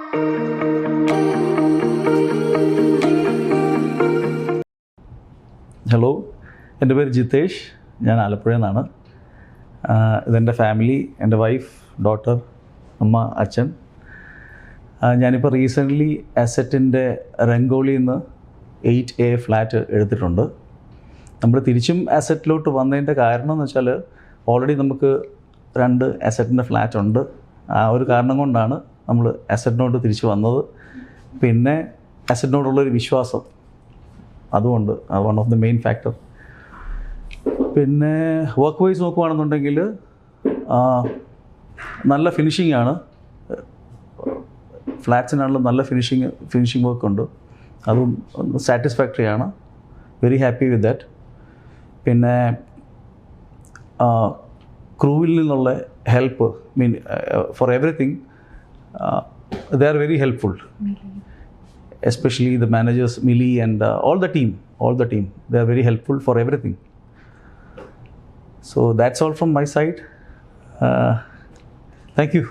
Hello, എൻ്റെ പേര് ജിതേഷ്. ഞാൻ ആലപ്പുഴയിൽ നിന്നാണ്. ഇതെൻ്റെ ഫാമിലി, എൻ്റെ വൈഫ്, ഡോട്ടർ, അമ്മ, അച്ഛൻ. ഞാനിപ്പോൾ റീസെൻ്റ്ലി അസറ്റിൻ്റെ രംഗോളിയിൽ നിന്ന് 8A ഫ്ലാറ്റ് എടുത്തിട്ടുണ്ട്. നമ്മൾ തിരിച്ചും അസറ്റിലോട്ട് വന്നതിൻ്റെ കാരണം എന്ന് വെച്ചാൽ ഓൾറെഡി നമുക്ക് 2 അസറ്റിൻ്റെ ഫ്ലാറ്റ് ഉണ്ട്. ആ ഒരു കാരണം കൊണ്ടാണ് നമ്മൾ അസറ്റിനോട്ട് തിരിച്ചു വന്നത്. പിന്നെ അസറ്റിനോടുള്ളൊരു വിശ്വാസം, അതുകൊണ്ട് one of the main factor. പിന്നെ വർക്ക് വൈസ് നോക്കുകയാണെന്നുണ്ടെങ്കിൽ നല്ല ഫിനിഷിംഗ് ആണ്. ഫ്ലാറ്റ്സിനാണെങ്കിലും നല്ല ഫിനിഷിംഗ് വർക്ക് ഉണ്ട്. അതും സാറ്റിസ്ഫാക്ടറി ആണ്. Very happy with that. പിന്നെ ക്രൂവിൽ നിന്നുള്ള help, four everything they are very helpful. Especially the managers, Millie, and all the team, they are very helpful for everything. So that's all from my side. Thank you.